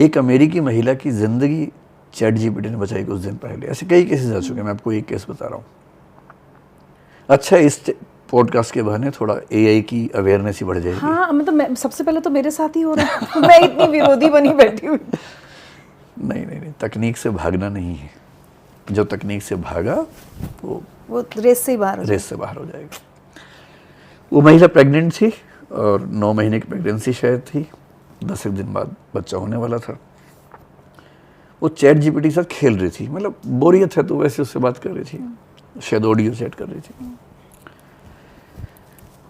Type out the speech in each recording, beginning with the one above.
एक अमेरिकी महिला की ज़िंदगी चैट जीपीटी ने बचाई कुछ दिन पहले। ऐसे कई केसेस आ चुके हैं, मैं आपको एक केस बता रहा हूँ। अच्छा, इस पॉडकास्ट के बहाने थोड़ा एआई की अवेयरनेस ही बढ़ जाएगी। हाँ, मतलब सबसे पहले तो मेरे साथ ही हो रहा है। मैं इतनी विरोधी बनी बैठी हुई। नहीं, तकनीक से भागना नहीं है। जो तकनीक से भागा वो रेस से ही बाहर हो जाएगा। वो महिला प्रेग्नेंट थी और 9 महीने की प्रेगनेंसी शायद थी, 10 एक दिन बाद बच्चा होने वाला था। वो चैट जीपीटी के साथ खेल रही थी, मतलब बोरियत है तो वैसे उससे बात कर रही थी, शायद ऑडियो चैट कर रही थी।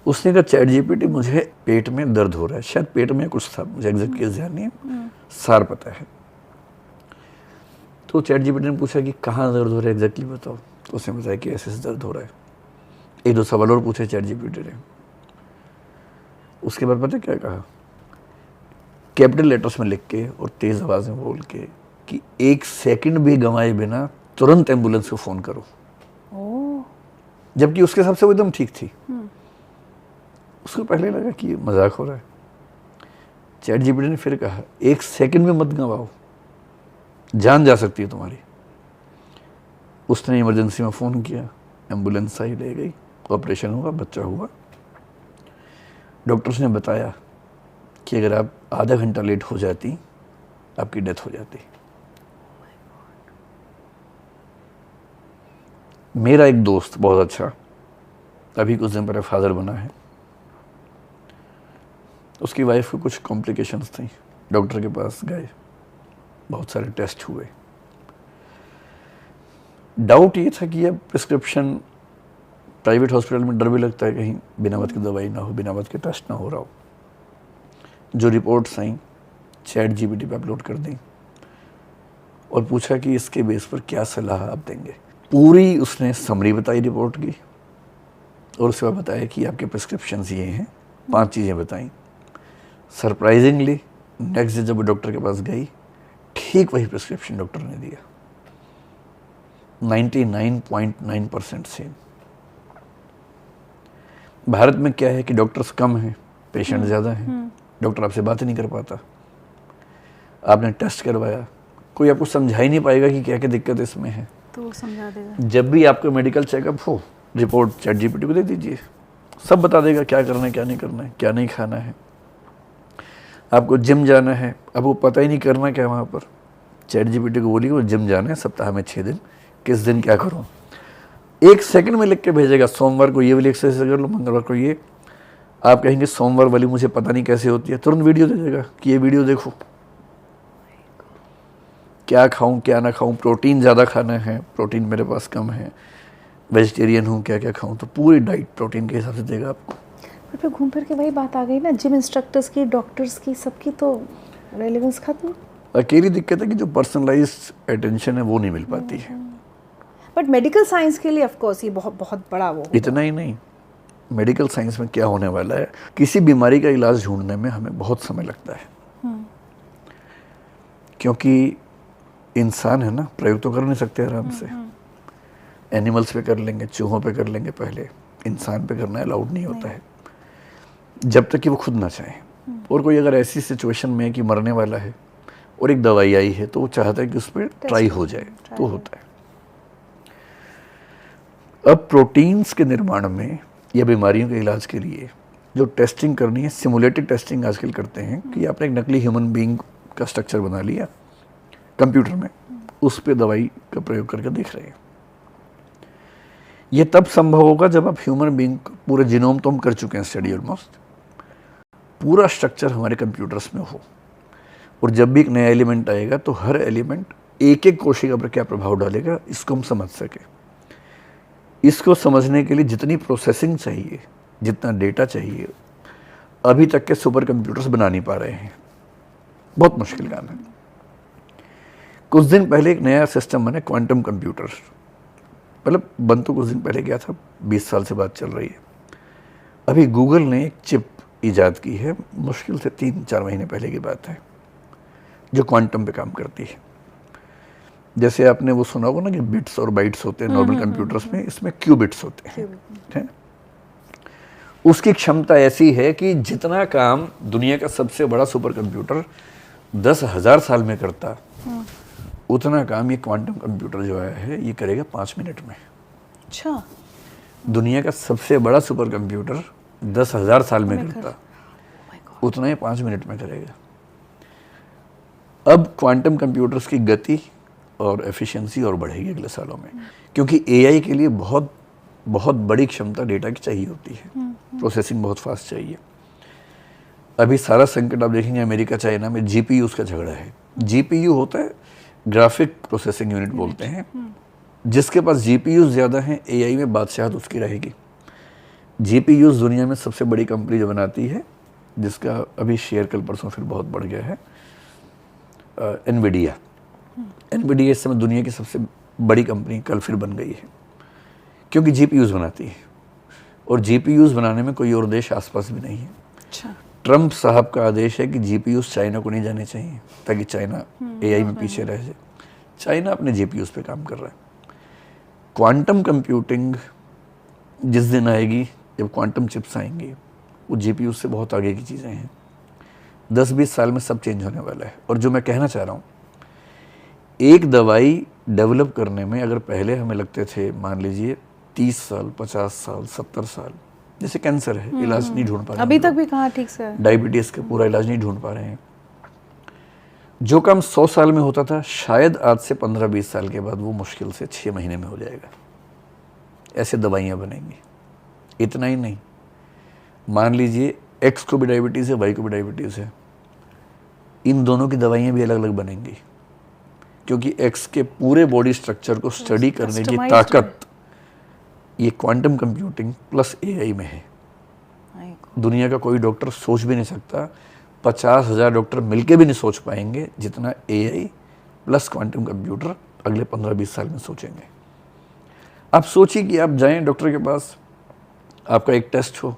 उसने कहा, चैट जीपीटी मुझे पेट में दर्द हो रहा है, शायद पेट में कुछ था, मुझे एग्जैक्ट केस ध्यान नहीं है, सार पता है। तो चैट जीपीटी ने पूछा कि कहाँ दर्द हो रहा है एग्जैक्टली बताओ। तो उसने बताया कि ऐसे दर्द हो रहा है। एक दो सवाल और पूछे चैट जीपीटी ने। उसके बाद पता क्या कहा, कैपिटल लेटर्स में लिख के और तेज आवाज में बोल के कि 1 सेकंड भी गंवाए बिना तुरंत एम्बुलेंस को फोन करो। जबकि उसके हिसाब से वो एकदम ठीक थी। उसको पहले लगा कि मजाक हो रहा है। चैट जीपीटी ने फिर कहा, 1 सेकंड में मत गंवाओ, जान जा सकती है तुम्हारी। उसने इमरजेंसी में फ़ोन किया, एम्बुलेंस आई, ले गई, ऑपरेशन हुआ, बच्चा हुआ। डॉक्टर्स ने बताया कि अगर आप आधा घंटा लेट हो जाती आपकी डेथ हो जाती। मेरा एक दोस्त बहुत अच्छा, अभी कुछ दिन पहले फादर बना है, उसकी वाइफ को कुछ कॉम्प्लिकेशंस थी, डॉक्टर के पास गए, बहुत सारे टेस्ट हुए। डाउट ये था कि अब प्रिस्क्रिप्शन प्राइवेट हॉस्पिटल में डर भी लगता है कहीं बिना वक्त की दवाई ना हो, बिना वक्त के टेस्ट ना हो रहा हो। जो रिपोर्ट्स आई चैट जीपीटी पे अपलोड कर दी और पूछा कि इसके बेस पर क्या सलाह आप देंगे। पूरी उसने समरी बताई रिपोर्ट की और उसके बाद बताया कि आपके प्रिस्क्रिप्शंस ये हैं, 5 चीज़ें बताई। सरप्राइजिंगली नेक्स्ट डे जब वो डॉक्टर के पास गई, ठीक वही प्रिस्क्रिप्शन डॉक्टर ने दिया, 99.9% सेम। भारत में क्या है कि डॉक्टर्स कम हैं, पेशेंट ज़्यादा हैं, डॉक्टर आपसे बात ही नहीं कर पाता। आपने टेस्ट करवाया, कोई आपको समझा ही नहीं पाएगा कि क्या क्या दिक्कत इसमें है, तो वो समझा देगा। जब भी आपका मेडिकल चेकअप हो, रिपोर्ट चैट जीपीटी को दे दीजिए, सब बता देगा क्या करना है, क्या नहीं करना है, क्या नहीं खाना है। आपको जिम जाना है, आपको पता ही नहीं करना क्या वहाँ पर, चैट जीपीटी को बोलिए वो जिम जाना है सप्ताह में 6 दिन, किस दिन क्या करूँ, 1 सेकंड में लिख के भेजेगा। सोमवार को ये वाली एक्सरसाइज कर लो, मंगलवार को ये। आप कहेंगे सोमवार वाली मुझे पता नहीं कैसे होती है, तुरंत वीडियो दे देगा कि ये वीडियो देखो, क्या खाऊं क्या ना खाऊं, प्रोटीन ज़्यादा खाना है, प्रोटीन मेरे पास कम है, वेजिटेरियन हूँ, क्या क्या खाऊं, तो पूरी डाइट प्रोटीन के हिसाब से देगा आपको। फिर घूम फिर के वही बात आ गई ना, जिम इंस्ट्रक्टर्स की, डॉक्टर्स की, सबकी तो रेलेवेंस खत्म। अकेली दिक्कत है कि जो पर्सनलाइज्ड अटेंशन है वो नहीं मिल पाती है। बट मेडिकल साइंस के लिए ऑफ कोर्स ये बहुत बहुत बड़ा वो। इतना ही नहीं, मेडिकल साइंस में क्या होने वाला है, किसी बीमारी का इलाज ढूंढने में हमें बहुत समय लगता है, क्योंकि इंसान है ना, प्रयोग तो कर नहीं सकते आराम से। एनिमल्स पे कर लेंगे, चूहों पे कर लेंगे पहले, इंसान पे करना अलाउड नहीं होता है जब तक कि वो खुद ना चाहे। और कोई अगर ऐसी सिचुएशन में है कि मरने वाला है और एक दवाई आई है तो वो चाहता है कि उस पर ट्राई हो जाए, तो होता है। अब प्रोटीन्स के निर्माण में या बीमारियों के इलाज के लिए जो टेस्टिंग करनी है, सिमुलेटेड टेस्टिंग आजकल करते हैं कि आपने एक नकली ह्यूमन बीइंग का स्ट्रक्चर बना लिया कंप्यूटर में, उस पे दवाई का प्रयोग करके देख रहे हैं। ये तब संभव होगा जब आप ह्यूमन बीइंग पूरे जीनोम तो हम कर चुके हैं स्टडी, ऑलमोस्ट पूरा स्ट्रक्चर हमारे कंप्यूटर्स में हो, और जब भी एक नया एलिमेंट आएगा तो हर एलिमेंट एक एक कोशिका पर क्या प्रभाव डालेगा इसको हम समझ सके। इसको समझने के लिए जितनी प्रोसेसिंग चाहिए, जितना डेटा चाहिए, अभी तक के सुपर कंप्यूटर्स बना नहीं पा रहे हैं, बहुत मुश्किल काम है। कुछ दिन पहले एक नया सिस्टम बना, क्वांटम कंप्यूटर, मतलब बन तो कुछ दिन पहले गया था, 20 साल से बात चल रही है। अभी गूगल ने एक चिप ईजाद की है, मुश्किल से 3-4 महीने पहले की बात है, जो क्वांटम पे काम करती है। जैसे आपने वो सुना होगा ना कि बिट्स और बाइट्स होते हैं नॉर्मल कंप्यूटर्स में, इसमें क्यूबिट्स होते हैं। उसकी क्षमता ऐसी है कि जितना काम दुनिया का सबसे बड़ा सुपर कंप्यूटर 10,000 साल में करता, उतना काम ये क्वांटम कंप्यूटर जो आया है ये करेगा 5 मिनट में। अच्छा, दुनिया का सबसे बड़ा सुपर कंप्यूटर 10,000 साल में करता, उतना ही 5 मिनट में करेगा। अब क्वांटम कंप्यूटर्स की गति और एफिशिएंसी और बढ़ेगी अगले सालों में, क्योंकि एआई के लिए बहुत बहुत बड़ी क्षमता डेटा की चाहिए होती है, प्रोसेसिंग बहुत फास्ट चाहिए। अभी सारा संकट आप देखेंगे अमेरिका चाइना में जीपीयूज का झगड़ा है। जीपीयू होता है ग्राफिक प्रोसेसिंग यूनिट बोलते हैं, जिसके पास जीपीयूज ज़्यादा हैं एआई में बादशाहत उसकी रहेगी। जीपीयूज दुनिया में सबसे बड़ी कंपनी जो बनाती है, जिसका अभी शेयर कल परसों फिर बहुत बढ़ गया है, एनवीडिया। एनवीडिया इस समय दुनिया की सबसे बड़ी कंपनी कल फिर बन गई है, क्योंकि जीपीयूज बनाती है, और जीपीयूज बनाने में कोई और देश आसपास भी नहीं है। अच्छा, ट्रंप साहब का आदेश है कि जीपीयूज चाइना को नहीं जाने चाहिए, ताकि चाइना एआई में पीछे रह जाए। चाइना अपने जीपीयूज पे काम कर रहा है। क्वांटम कंप्यूटिंग जिस दिन आएगी, जब क्वांटम चिप्स आएंगी, वो जीपीयूज से बहुत आगे की चीज़ें हैं। 10-20 साल में सब चेंज होने वाला है। और जो मैं कहना चाह रहा हूँ, एक दवाई डेवलप करने में अगर पहले हमें लगते थे, मान लीजिए 30 साल, 50 साल, 70 साल, जैसे कैंसर है, इलाज नहीं ढूंढ पा रहे अभी हैं तक लोग। भी कहाँ ठीक से है। डायबिटीज़ का पूरा इलाज नहीं ढूंढ पा रहे हैं। जो काम 100 साल में होता था, शायद आज से 15-20 साल के बाद वो मुश्किल से 6 महीने में हो जाएगा। ऐसे दवाइयाँ बनेंगी। इतना ही नहीं, मान लीजिए एक्स को भी डायबिटीज़ है, वाई को भी डायबिटीज़ है, इन दोनों की दवाइयाँ भी अलग अलग बनेंगी, क्योंकि एक्स के पूरे बॉडी स्ट्रक्चर को स्टडी करने की ताकत ये क्वांटम कंप्यूटिंग प्लस एआई में है। दुनिया का कोई डॉक्टर सोच भी नहीं सकता, 50,000 डॉक्टर मिलके भी नहीं सोच पाएंगे जितना एआई प्लस क्वांटम कंप्यूटर अगले 15-20 साल में सोचेंगे। आप सोचिए कि आप जाएं डॉक्टर के पास, आपका एक टेस्ट हो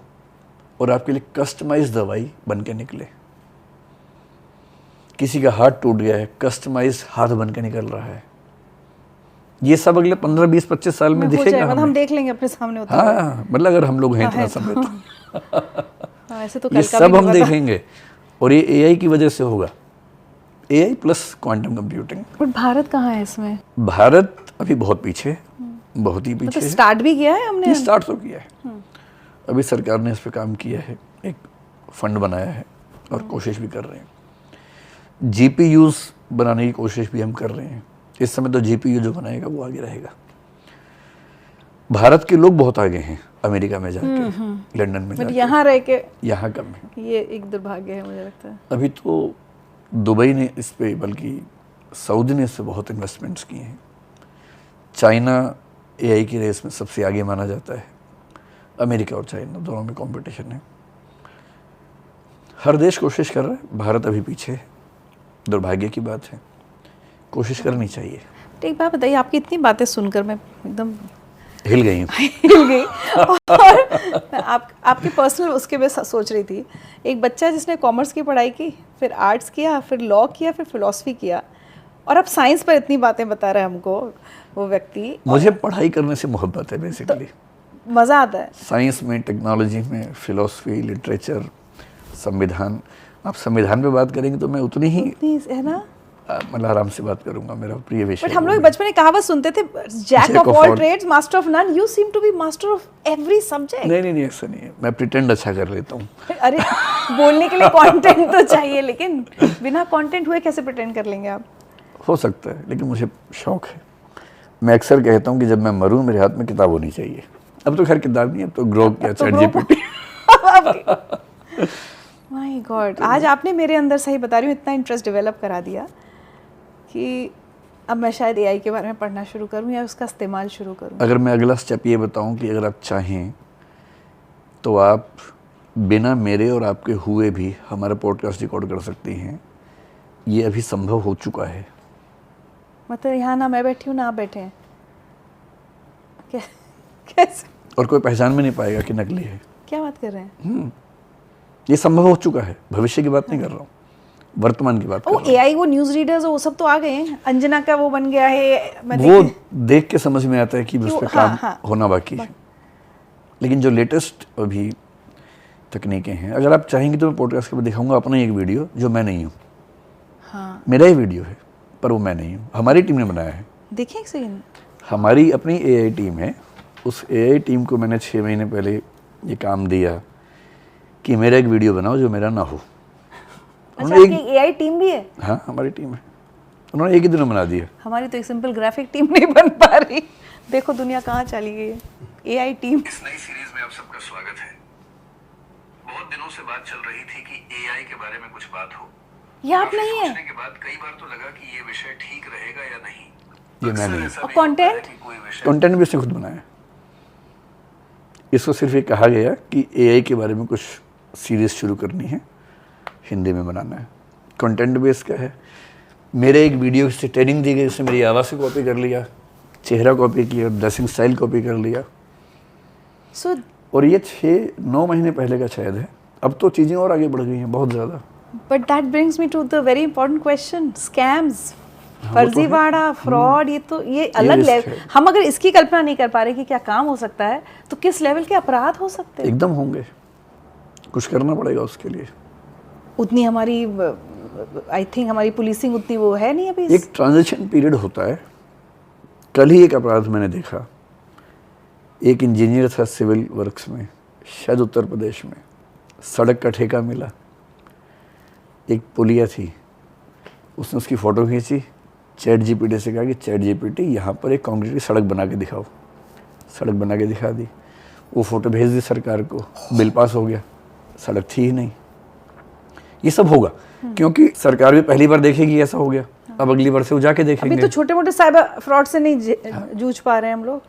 और आपके लिए कस्टमाइज दवाई बन के निकले। किसी का हाथ टूट गया है, कस्टमाइज हाथ बन के निकल रहा है। ये सब अगले 15-20-25 साल में दिखेगा हमें। हम देख लेंगे अपने सामने होता है। हाँ, मतलब अगर हम लोग हैं इतना समय तो ऐसे तो ये सब हम देखेंगे, और ये एआई की वजह से होगा। AI plus quantum computing. But Bharat कहाँ है इसमें? भारत अभी बहुत पीछे है, बहुत ही पीछे है। स्टार्ट भी किया है हमने? स्टार्ट तो किया है, अभी सरकार ने इस पे काम किया है, एक फंड बनाया है और कोशिश भी कर रहे हैं। जीपीयूज बनाने की कोशिश भी हम कर रहे हैं। इस समय तो जीपीयू जो बनाएगा वो आगे रहेगा। भारत के लोग बहुत आगे हैं, अमेरिका में जाके, लंदन में जाके, यहाँ रह के यहाँ कम है। ये एक दुर्भाग्य है मुझे लगता है। अभी तो दुबई ने इस पे, बल्कि सऊदी ने इस पे बहुत इन्वेस्टमेंट्स किए हैं। चाइना एआई की रेस में सबसे आगे माना जाता है। अमेरिका और चाइना दोनों में कंपटीशन है। हर देश कोशिश कर रहा है, भारत अभी पीछे है। दुर्भाग्य की बात है, कोशिश करनी चाहिए। एक बात बताइए, आपकी इतनी बातें सुनकर मैं एकदम हिल गई हूँ। हिल गई। और आपके पर्सनल उसके में सोच रही थी, एक बच्चा जिसने कॉमर्स की पढ़ाई की, फिर आर्ट्स किया, फिर लॉ किया, फिर फिलॉसफी किया, और अब साइंस पर इतनी बातें बता रहा है हमको वो व्यक्ति। मुझे पढ़ाई करने से मोहब्बत है बेसिकली। मज़ा आता है साइंस में, टेक्नोलॉजी में, फिलॉसफी, लिटरेचर, संविधान। आप संविधान पे बात करेंगे तो मैं उतनी ही है ना, मतलब आराम से बात करूंगा, मेरा प्रिय विषय। बट हम लोग बचपन में कहावत सुनते थे, jack of all trades master of none. You seem to be master of every subject. नहीं, ऐसा नहीं है। मैं प्रिटेंड अच्छा कर लेता हूँ। अरे बोलने के लिए कंटेंट तो चाहिए, लेकिन बिना कंटेंट हुए कैसे प्रिटेंड कर लेंगे आप? हो सकता है, लेकिन मुझे शौक है। मैं अक्सर कहता हूँ कि जब मैं मरूं मेरे हाथ में किताब होनी चाहिए। अब तो खैर किताब नहीं, अब तो ग्रोक या चैट जीपीटी। माय गॉड, आज आपने मेरे अंदर, सही बता रही हूँ, इतना इंटरेस्ट डेवलप करा दिया कि अब मैं शायद एआई के बारे में पढ़ना शुरू करूँ या उसका इस्तेमाल शुरू करूँ। अगर मैं अगला स्टेप ये बताऊँ कि अगर आप चाहें तो आप बिना मेरे और आपके हुए भी हमारा पॉडकास्ट रिकॉर्ड कर सकती हैं। ये अभी संभव हो चुका है। मतलब यहाँ ना मैं बैठी हूँ ना आप बैठे हैं, कैसे? और कोई पहचान में नहीं पाएगा कि नकली है। क्या बात कर रहे हैं? ये संभव हो चुका है। भविष्य की बात नहीं कर रहा हूँ, वर्तमान की बात कर रहा हूँ। एआई, वो न्यूज़ रीडर्स, वो सब तो आ गए हैं। अंजना का वो बन गया है, वो देख के समझ में आता है कि उस पर काम होना बाकी है। लेकिन जो लेटेस्ट अभी तकनीकें हैं, अगर आप चाहेंगे तो मैं पॉडकास्ट के बाद दिखाऊंगा अपना एक वीडियो जो मैं नहीं हूँ। हाँ मेरा ही वीडियो है, पर वो मैं नहीं हूँ, हमारी टीम ने बनाया है। देखिए एक सेकंड, हमारी अपनी एआई टीम है, उस एआई टीम को मैंने 6 महीने पहले ये काम दिया कि मेरा एक वीडियो बनाओ जो मेरा ना हो। अच्छा आपकी एआई टीम भी है? हाँ हमारी टीम है, उन्होंने एक ही दिन में बना दिया। हमारी तो एक सिंपल ग्राफिक टीम नहीं बन पा रही। देखो दुनिया कहाँ चली गई है, एआई टीम। इस नई सीरीज में आप सबका स्वागत है। बहुत दिनों से बात चल रही थी कि एआई के बारे में कुछ बात हो। ये आप नहीं है? सोचने के बाद कई बार तो लगा कि ये विषय ठीक रहेगा या नहीं। ये मैं नहीं। और कंटेंट भी इसने खुद बनाया। इसको सिर्फ ये कहा गया कि एआई के बारे में कुछ सीरीज शुरू करनी है, हिंदी में बनाना है। कंटेंट बेस का है। मेरे एक वीडियो से ट्रेनिंग दी गई, उसने मेरी आवाज़ से कॉपी कर लिया, चेहरा कॉपी किया, ड्रेसिंग स्टाइल कॉपी कर लिया। और ये 6-9 महीने पहले का शायद है। अब तो चीज़ें और आगे बढ़ गई हैं बहुत ज़्यादा। But that brings me to the very important question, scams, फर्जीवाड़ा, फ्रॉड, ये अलग लेवल। हम अगर इसकी कल्पना नहीं कर पा रहे कि क्या काम हो सकता है, तो किस लेवल के अपराध हो सकते हैं? एकदम होंगे, कुछ करना पड़ेगा उसके लिए। उतनी हमारी आई थिंक हमारी पुलिसिंग उतनी वो है नहीं अभी। एक ट्रांजिशन पीरियड होता है। कल ही एक अपराध मैंने देखा, एक इंजीनियर था सिविल वर्क्स में, शायद उत्तर प्रदेश में, सड़क का ठेका मिला, एक पुलिया थी, उसने उसकी फ़ोटो खींची, चैट जीपीटी से कहा कि चैट जीपीटी यहाँ पर एक कंक्रीट की सड़क बना के दिखाओ। सड़क बना के दिखा दी, वो फ़ोटो भेज दी सरकार को, बिल पास हो गया, सड़क थी ही नहीं। ये सब होगा क्योंकि सरकार भी पहली बार देखेगी ऐसा हो गया, अब अगली बार से वो जाके देखेंगे। अभी तो छोटे मोटे साइबर फ्रॉड से नहीं जूझ पा रहे हैं हम लोग।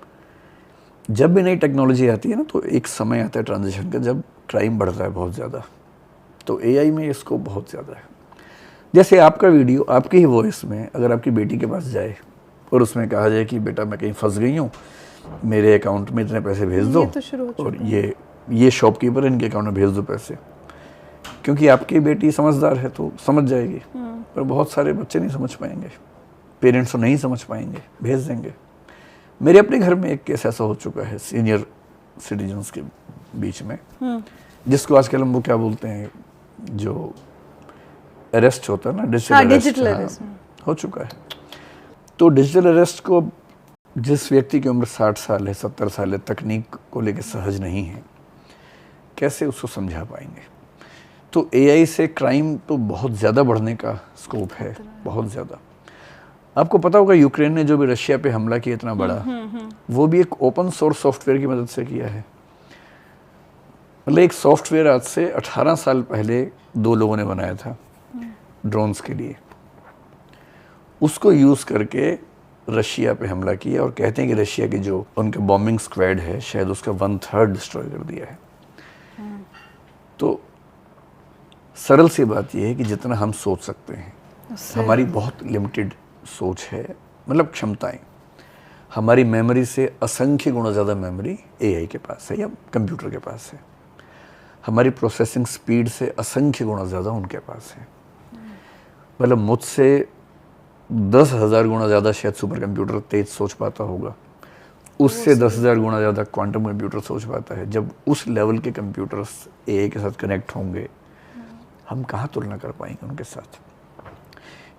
जब भी नई टेक्नोलॉजी आती है ना, तो एक समय आता है ट्रांजिशन का, जब क्राइम बढ़ता है बहुत ज़्यादा। तो एआई में इसको बहुत ज़्यादा है। जैसे आपका वीडियो आपकी ही वॉइस में अगर आपकी बेटी के पास जाए और उसमें कहा जाए कि बेटा मैं कहीं फंस गई हूँ, मेरे अकाउंट में इतने पैसे भेज दो, और ये शॉपकीपर इनके अकाउंट में भेज दो पैसे, क्योंकि आपकी बेटी समझदार है तो समझ जाएगी। पर बहुत सारे बच्चे नहीं समझ पाएंगे, पेरेंट्स तो नहीं समझ पाएंगे, भेज देंगे। मेरे अपने घर में एक केस ऐसा हो चुका है सीनियर सिटीजन्स के बीच में, जिसको आजकल हम वो क्या बोलते हैं, जो अरेस्ट होता है ना, डिजिटल अरेस्ट हो चुका है। तो डिजिटल अरेस्ट को जिस व्यक्ति की उम्र 60 साल है, 70 साल है, तकनीक को लेकर सहज नहीं है, कैसे उसको समझा पाएंगे? तो एआई से क्राइम तो बहुत ज़्यादा बढ़ने का स्कोप है, बहुत ज़्यादा। आपको पता होगा यूक्रेन ने जो भी रशिया पे हमला किया इतना बड़ा, वो भी एक ओपन सोर्स सॉफ्टवेयर की मदद से किया है। मतलब एक सॉफ्टवेयर आज से 18 साल पहले 2 लोगों ने बनाया था ड्रोन्स के लिए, उसको यूज़ करके रशिया पे हमला किया, और कहते हैं कि रशिया की जो उनके बॉम्बिंग स्क्वाड है, शायद उसका 1/3 डिस्ट्रॉय कर दिया है। तो सरल सी बात यह है कि जितना हम सोच सकते हैं, हमारी बहुत लिमिटेड सोच है, मतलब क्षमताएं। हमारी मेमोरी से असंख्य गुना ज़्यादा मेमोरी एआई के पास है या कंप्यूटर के पास है। हमारी प्रोसेसिंग स्पीड से असंख्य गुना ज़्यादा उनके पास है। मतलब मुझसे 10,000 गुना ज़्यादा शायद सुपर कंप्यूटर तेज सोच पाता होगा, उससे 10,000 गुना ज़्यादा क्वांटम कंप्यूटर सोच पाता है। जब उस लेवल के कंप्यूटर्स एआई के साथ कनेक्ट होंगे, हम कहाँ तुलना कर पाएंगे उनके साथ?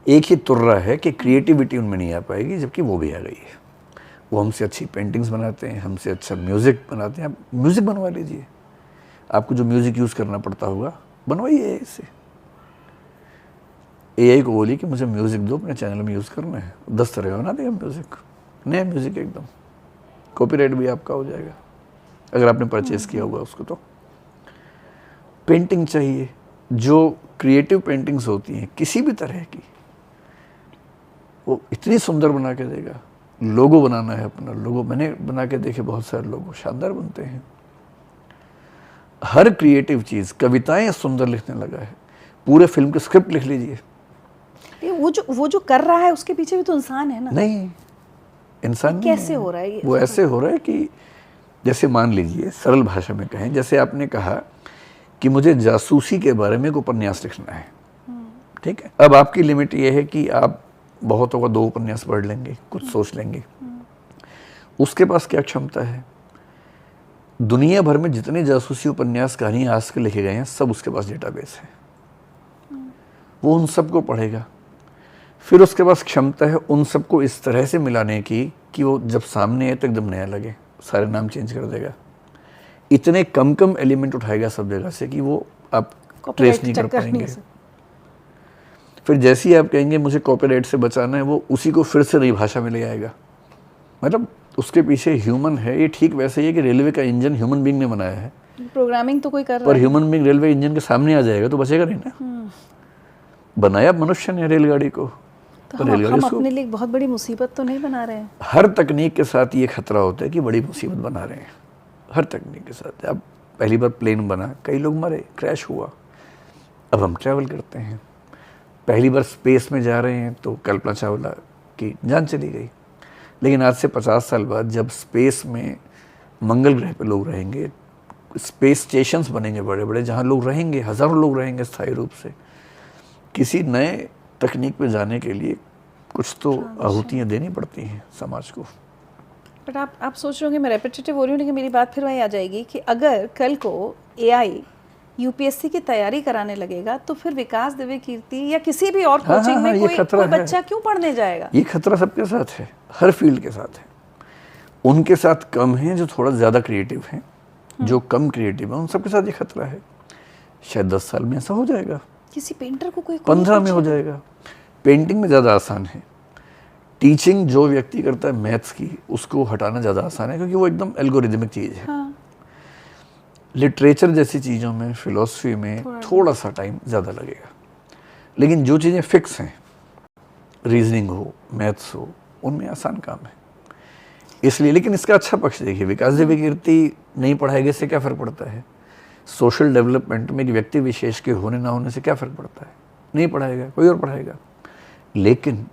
एक ही तुर्रा है कि क्रिएटिविटी उनमें नहीं आ पाएगी, जबकि वो भी आ गई है। वो हमसे अच्छी पेंटिंग्स बनाते हैं, हमसे अच्छा म्यूज़िक बनाते हैं। आप म्यूज़िक बनवा लीजिए, आपको जो म्यूज़िक यूज़ करना पड़ता होगा बनवाइए एआई से। एआई को बोलिए कि मुझे म्यूज़िक दो, अपने चैनल में यूज़ करना है, 10 तरह का बना देगा म्यूज़िक, नया म्यूज़िक एकदम। कॉपीराइट भी आपका हो जाएगा अगर आपने परचेज़ किया होगा उसको। तो पेंटिंग चाहिए, जो क्रिएटिव पेंटिंग्स होती हैं किसी भी तरह की, वो इतनी सुंदर बना के देगा। लोगो बनाना है अपना, लोगो मैंने बना के देखे, बहुत सारे लोगो शानदार बनते हैं। हर क्रिएटिव चीज़, कविताएं सुंदर लिखने लगा है, पूरे फिल्म के स्क्रिप्ट लिख लीजिए। वो जो कर रहा है उसके पीछे भी तो इंसान है ना? नहीं, इंसान कैसे हो रहा है? वो ऐसे हो रहा है कि जैसे मान लीजिए, सरल भाषा में कहें, जैसे आपने कहा कि मुझे जासूसी के बारे में एक उपन्यास लिखना है, ठीक है। अब आपकी लिमिट ये है कि आप बहुत होगा 2 उपन्यास पढ़ लेंगे, कुछ सोच लेंगे। उसके पास क्या क्षमता है? दुनिया भर में जितने जासूसी उपन्यास कहानियाँ आज के लिखे गए हैं, सब उसके पास डेटाबेस है। वो उन सबको पढ़ेगा, फिर उसके पास क्षमता है उन सबको इस तरह से मिलाने की कि वो जब सामने आए तो एकदम नया लगे, सारे नाम चेंज कर देगा। इतने कम एलिमेंट उठाएगा सब जगह से कि वो आप ट्रेस नहीं कर पाएंगे। फिर जैसे ही आप कहेंगे मुझे कॉपीराइट से बचाना है, वो उसी को फिर से नई भाषा में ले आएगा। मतलब उसके पीछे ह्यूमन है। ये ठीक वैसे ही है कि रेलवे का इंजन ह्यूमन बीइंग ने बनाया है, प्रोग्रामिंग तो कोई कर रहा पर है, ह्यूमन बीइंग रेलवे इंजन के सामने आ जाएगा तो बचेगा नहीं ना। बनाया मनुष्य ने रेलगाड़ी को, तो हम अपने लिए एक बहुत बड़ी मुसीबत तो नहीं बना रहे हैं। हर तकनीक के साथ ये खतरा होता है कि बड़ी मुसीबत बना रहे हैं। हर तकनीक के साथ। अब पहली बार प्लेन बना, कई लोग मरे, क्रैश हुआ, अब हम ट्रैवल करते हैं। पहली बार स्पेस में जा रहे हैं तो कल्पना चावला की जान चली गई। लेकिन आज से 50 साल बाद जब स्पेस में मंगल ग्रह पे लोग रहेंगे, स्पेस स्टेशंस बनेंगे बड़े बड़े, जहाँ लोग रहेंगे, हज़ारों लोग रहेंगे स्थायी रूप से, किसी नए तकनीक पे जाने के लिए कुछ तो आहुतियाँ देनी पड़ती हैं समाज को। बट आप सोच रहे होंगे मैं रेपिटेटिव हो रही हूँ, लेकिन मेरी बात फिर वही आ जाएगी कि अगर कल को AI यूपीएससी की तैयारी कराने लगेगा तो फिर विकास दिव्य कीर्ति या किसी भी और कोचिंग में कोई बच्चा क्यों पढ़ने जाएगा? ये खतरा सबके साथ है, हर फील्ड के साथ है। उनके साथ कम है जो थोड़ा ज़्यादा क्रिएटिव हैं, जो कम क्रिएटिव है उन सबके साथ ये खतरा है। शायद 10 साल में ऐसा हो जाएगा, किसी पेंटर को कोई 15 में हो जाएगा। पेंटिंग में ज़्यादा आसान है। टीचिंग जो व्यक्ति करता है मैथ्स की, उसको हटाना ज़्यादा आसान है क्योंकि वो एकदम एल्गोरिदमिक चीज़ है। हाँ। लिटरेचर जैसी चीज़ों में, फिलॉसफी में थोड़ा सा टाइम ज़्यादा लगेगा। लेकिन जो चीज़ें फिक्स हैं, रीजनिंग हो, मैथ्स हो, उनमें आसान काम है। इसलिए, लेकिन इसका अच्छा पक्ष देखिए, विकास दिव्य कीर्ति नहीं पढ़ाएगा इससे क्या फ़र्क पड़ता है? सोशल डेवलपमेंट में एक व्यक्ति विशेष के होने ना होने से क्या फ़र्क पड़ता है? नहीं पढ़ाएगा, कोई और पढ़ाएगा। लेकिन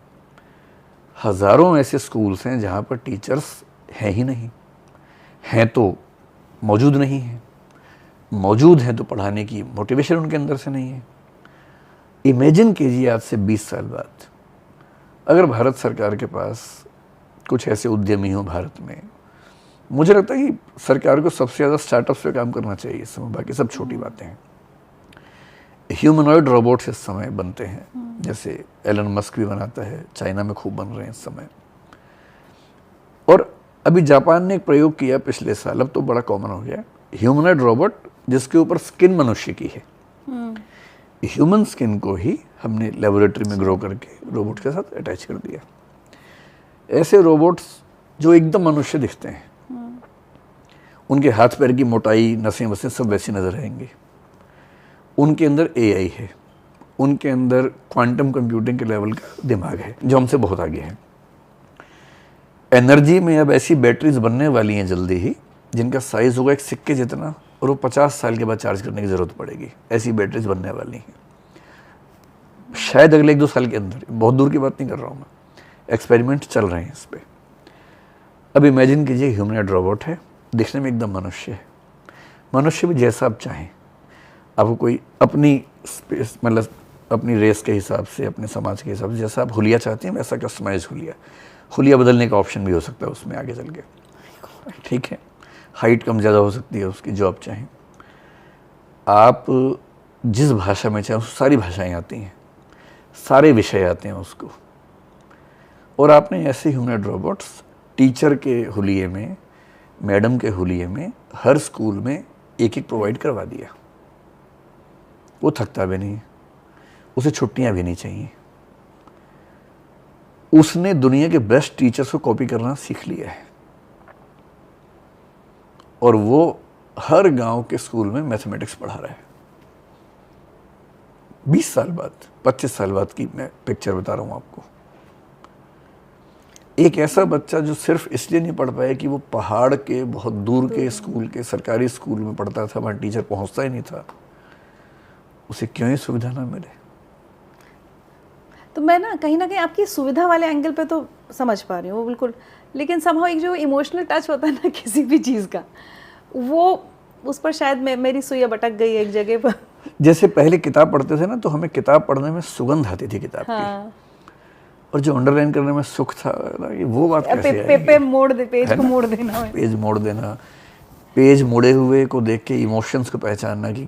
हज़ारों ऐसे स्कूल्स हैं जहाँ पर टीचर्स हैं ही नहीं, हैं तो मौजूद नहीं हैं, मौजूद हैं तो पढ़ाने की मोटिवेशन उनके अंदर से नहीं है। इमेजिन कीजिए आज से 20 साल बाद अगर भारत सरकार के पास कुछ ऐसे उद्यमी हो भारत में। मुझे लगता है कि सरकार को सबसे ज़्यादा स्टार्टअप्स पे काम करना चाहिए इस समय, बाकी सब छोटी बातें हैं। ह्यूमनॉइड रोबोट्स इस समय बनते हैं, जैसे एलन मस्क भी बनाता है, चाइना में खूब बन रहे हैं इस समय। और अभी जापान ने एक प्रयोग किया पिछले साल, अब तो बड़ा कॉमन हो गया, ह्यूमनॉइड रोबोट जिसके ऊपर स्किन मनुष्य की है। ह्यूमन स्किन को ही हमने लेबोरेटरी में ग्रो करके रोबोट के साथ अटैच कर दिया। ऐसे रोबोट्स जो एकदम मनुष्य दिखते हैं, उनके हाथ पैर की मोटाई, नसें वसें सब वैसी नजर आएंगी। उनके अंदर AI है, उनके अंदर क्वांटम कंप्यूटिंग के लेवल का दिमाग है जो हमसे बहुत आगे है। एनर्जी में अब ऐसी बैटरीज बनने वाली हैं जल्दी ही, जिनका साइज होगा एक सिक्के जितना, और वो 50 साल के बाद चार्ज करने की ज़रूरत पड़ेगी। ऐसी बैटरीज बनने वाली हैं शायद अगले 1-2 साल के अंदर। बहुत दूर की बात नहीं कर रहा हूँ मैं, एक्सपेरिमेंट चल रहे हैं इस पर। अब इमेजिन कीजिए ह्यूमनॉइड रोबोट है, दिखने में एकदम मनुष्य है। मनुष्य भी जैसा आप चाहें, आपको कोई अपनी स्पेस, मतलब अपनी रेस के हिसाब से, अपने समाज के हिसाब से जैसा आप हुलिया चाहते हैं वैसा कस्टमाइज हुलिया बदलने का ऑप्शन भी हो सकता है उसमें आगे चल के, ठीक है। हाइट कम ज़्यादा हो सकती है उसकी, जो आप चाहें। आप जिस भाषा में चाहें, सारी भाषाएं आती हैं, सारे विषय आते हैं उसको। और आपने ऐसे ह्यूमनॉइड रोबोट्स टीचर के हुलिये में, मैडम के हुलिये में, हर स्कूल में एक प्रोवाइड करवा दिया। वो थकता भी नहीं, उसे छुट्टियां भी नहीं चाहिए। उसने दुनिया के बेस्ट टीचर्स को कॉपी करना सीख लिया है, और वो हर गांव के स्कूल में मैथमेटिक्स पढ़ा रहा है। 20 साल बाद, 25 साल बाद की मैं पिक्चर बता रहा हूं आपको। एक ऐसा बच्चा जो सिर्फ इसलिए नहीं पढ़ पाया कि वो पहाड़ के बहुत दूर के स्कूल के, सरकारी स्कूल में पढ़ता था, वहां टीचर पहुंचता ही नहीं था, उसे क्यों ही सुविधा ना मिले? तो मैं ना कहीं आपकी सुविधा वाले एंगल पे तो समझ पा रही हूँ वो बिल्कुल, लेकिन समहाउ एक जो इमोशनल टच होता है ना किसी भी चीज़ का, वो उस पर शायद मेरी सुइया भटक गई एक जगह पर। जैसे पहले किताब पढ़ते थे ना, तो हमें किताब पढ़ने में सुगंध आती थी किताब की, और जो अंडरलाइन करने में सुख था, वो बात कैसे आएगी? पे मोड़ दे, पेज को मोड़ देना, पेज मोड़ देना, पेज मुड़े हुए को देख के इमोशंस को पहचानना कि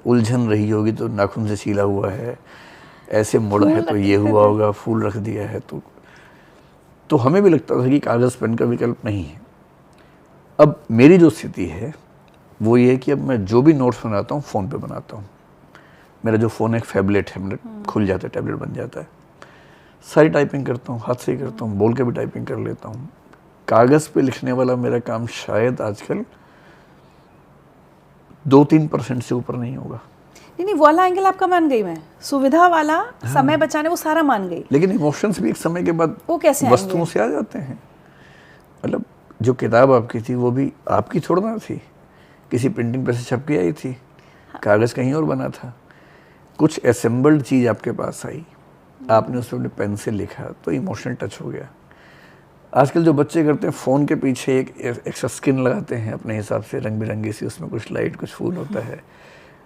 उलझन रही होगी तो नाखून से छीला हुआ है, ऐसे मोड़ा है तो ये हुआ होगा, फूल रख दिया है तो हमें भी लगता था कि कागज़ पेन का विकल्प नहीं है। अब मेरी जो स्थिति है वो ये है कि अब मैं जो भी नोट्स बनाता हूँ फ़ोन पे बनाता हूँ। मेरा जो फ़ोन एक फैबलेट है, मेरा खुल जाता है, टैबलेट बन जाता है, सारी टाइपिंग करता हूँ, हाथ से ही करता हूँ, बोल के भी टाइपिंग कर लेता हूँ। कागज़ पे लिखने वाला मेरा काम शायद आजकल 2-3% से ऊपर नहीं होगा। नहीं, वो वाला एंगल आपका मान गई मैं, सुविधा वाला, समय बचाने, वो सारा मान गई। लेकिन इमोशंस भी एक समय के बाद वो कैसे वस्तुओं से आ जाते हैं। मतलब जो किताब आपकी थी वो भी आपकी थोड़ा ना थी, किसी प्रिंटिंग प्रेस से छप के आई थी, कागज़ कहीं और बना था, कुछ असेंबल्ड चीज़ आपके पास आई, आपने उस पर अपने पेन से लिखा तो इमोशनल टच हो गया। आजकल जो बच्चे करते हैं फ़ोन के पीछे एक एक्स्ट्रा स्किन लगाते हैं अपने हिसाब से, रंग बिरंगी सी, उसमें कुछ लाइट कुछ फूल होता है,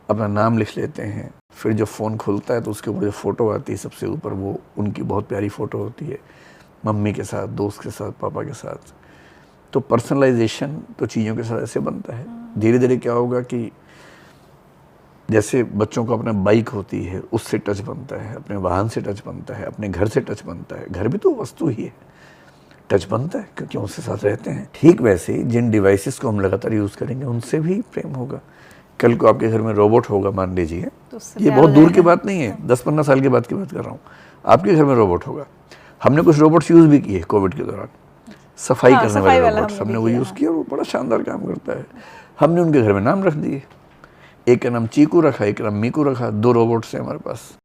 अपना नाम लिख लेते हैं, फिर जब फ़ोन खुलता है तो उसके ऊपर जो फ़ोटो आती है सबसे ऊपर, वो उनकी बहुत प्यारी फ़ोटो होती है, मम्मी के साथ, दोस्त के साथ, पापा के साथ। तो पर्सनलाइजेशन तो चीज़ों के साथ ऐसे बनता है। धीरे धीरे क्या होगा कि जैसे बच्चों को अपना बाइक होती है उससे टच बनता है, अपने वाहन से टच बनता है, अपने घर से टच बनता है, घर भी तो वस्तु ही है, टच बनता है क्योंकि उनसे साथ रहते हैं। ठीक वैसे जिन डिवाइसेस को हम लगातार यूज़ करेंगे उनसे भी प्रेम होगा। कल को आपके घर में रोबोट होगा मान लीजिए, तो उससे ये प्यार बहुत हो दूर जाएगा। की बात नहीं है, 10-15 साल के बाद की बात कर रहा हूँ। आपके घर में रोबोट होगा। हमने कुछ रोबोट्स यूज़ भी किए कोविड के दौरान, सफाई करने सफाई वाले वाला रोबोट्स हमने हमने भी वो किया, यूज़ किया, वो बड़ा शानदार काम करता है। हमने उनके घर में नाम रख दिए, एक का नाम चीकू रखा, एक का नाम मीकू रखा, 2 रोबोट्स हैं हमारे पास।